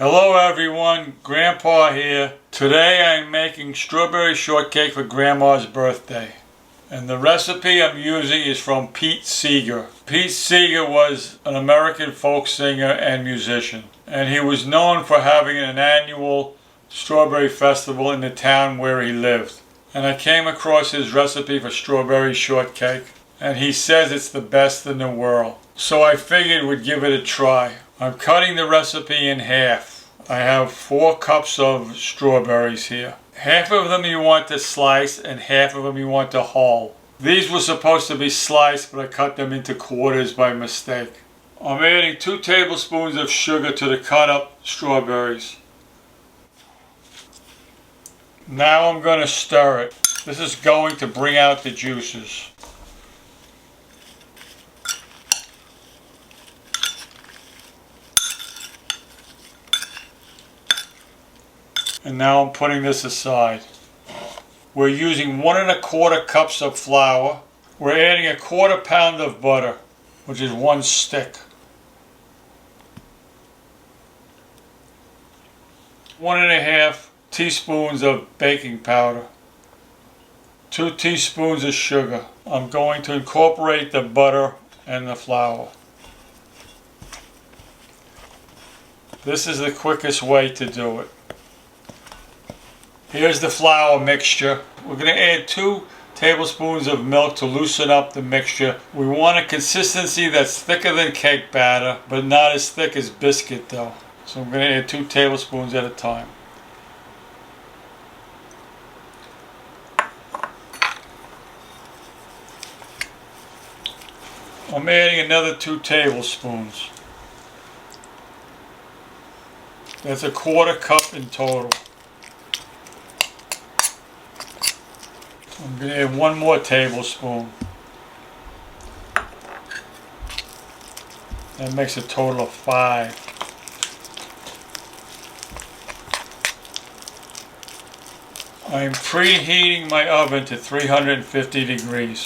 Hello everyone, Grandpa here. Today I'm making strawberry shortcake for Grandma's birthday. And the recipe I'm using is from Pete Seeger. Pete Seeger was an American folk singer and musician. And he was known for having an annual strawberry festival in the town where he lived. And I came across his recipe for strawberry shortcake. And he says it's the best in the world. So I figured we'd give it a try. I'm cutting the recipe in half. I have 4 cups of strawberries here. Half of them you want to slice and half of them you want to hull. These were supposed to be sliced, but I cut them into quarters by mistake. I'm adding 2 tablespoons of sugar to the cut up strawberries. Now I'm going to stir it. This is going to bring out the juices. And now I'm putting this aside. We're using 1 1/4 cups of flour. We're adding 1/4 pound of butter, which is 1 stick. 1 1/2 teaspoons of baking powder. 2 teaspoons of sugar. I'm going to incorporate the butter and the flour. This is the quickest way to do it. Here's the flour mixture. We're going to add 2 tablespoons of milk to loosen up the mixture. We want a consistency that's thicker than cake batter, but not as thick as biscuit though. So I'm going to add 2 tablespoons at a time. I'm adding another 2 tablespoons. That's 1/4 cup in total. I'm going to add 1 more tablespoon. That makes a total of 5. I'm preheating my oven to 350 degrees.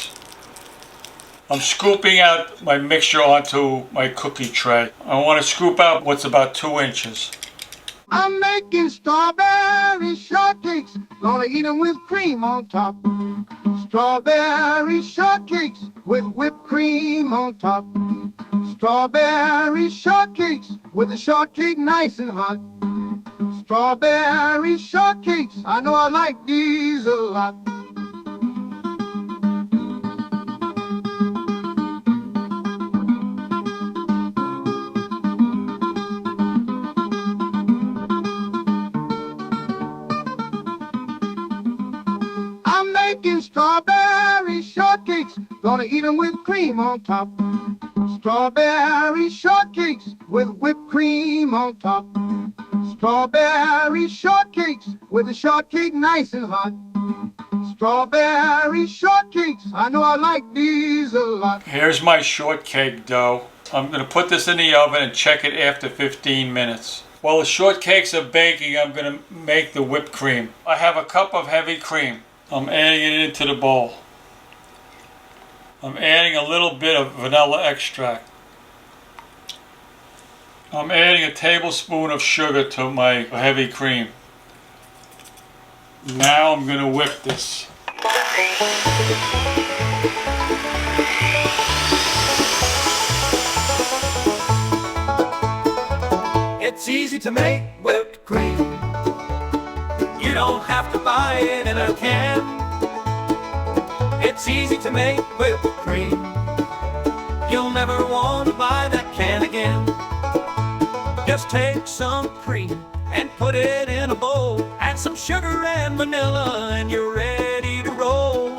I'm scooping out my mixture onto my cookie tray. I want to scoop out what's about 2 inches. I'm making strawberry shortcakes, gonna eat them with cream on top. Strawberry shortcakes with whipped cream on top. Strawberry shortcakes with the shortcake nice and hot. Strawberry shortcakes, I know I like these a lot. I'm making strawberry shortcakes, gonna eat them with cream on top. Strawberry shortcakes with whipped cream on top. Strawberry shortcakes with the shortcake nice and hot. Strawberry shortcakes, I know I like these a lot. Here's my shortcake dough. I'm going to put this in the oven and check it after 15 minutes. While the shortcakes are baking, I'm going to make the whipped cream. I have a cup of heavy cream. I'm adding it into the bowl. I'm adding a little bit of vanilla extract. I'm adding a tablespoon of sugar to my heavy cream. Now I'm going to whip this. It's easy to make whipped cream. You don't have to buy it in a can. It's easy to make whipped cream. You'll never want to buy that can again. Just take some cream and put it in a bowl. Add some sugar and vanilla and you're ready to roll.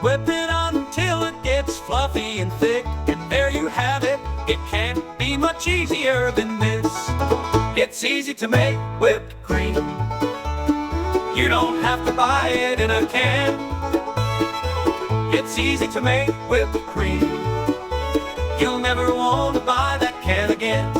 Whip it until it gets fluffy and thick. And there you have it. It can't be much easier than this. It's easy to make whipped cream. You don't have to buy it in a can. It's easy to make whipped cream. You'll never want to buy that can again.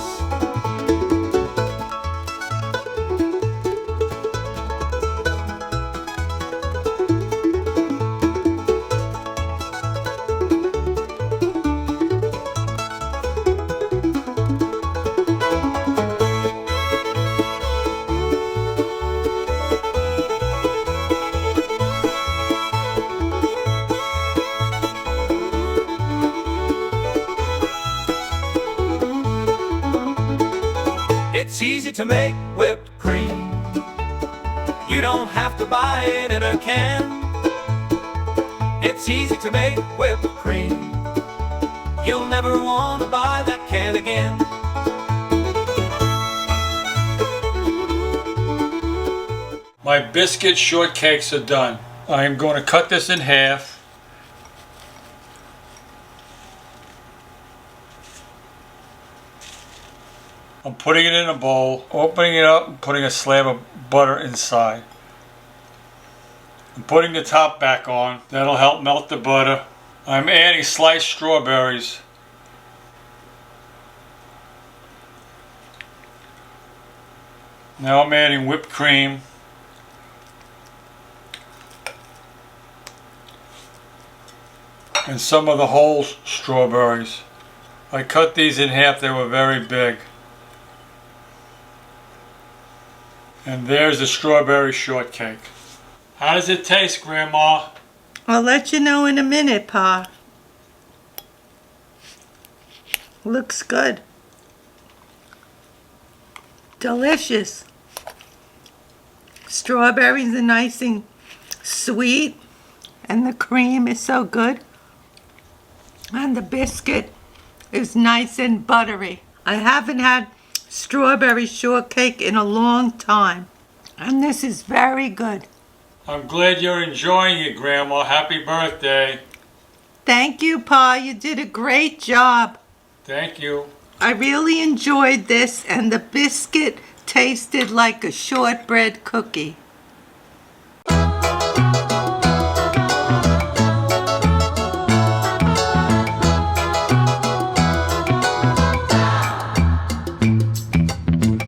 easy to make whipped cream. You don't have to buy it in a can. It's easy to make whipped cream. You'll never want to buy that can again. My biscuit shortcakes are done. I am going to cut this in half. I'm putting it in a bowl, opening it up and putting a slab of butter inside. I'm putting the top back on. That'll help melt the butter. I'm adding sliced strawberries. Now I'm adding whipped cream. And some of the whole strawberries. I cut these in half, they were very big. And there's the strawberry shortcake. How does it taste, Grandma? I'll let you know in a minute, Pa. Looks good. Delicious. Strawberries are nice and sweet, and the cream is so good. And the biscuit is nice and buttery. I haven't had strawberry shortcake in a long time, and this is very good. I'm glad you're enjoying it, Grandma. Happy birthday. Thank you, Pa. You did a great job. Thank you. I really enjoyed this, and the biscuit tasted like a shortbread cookie.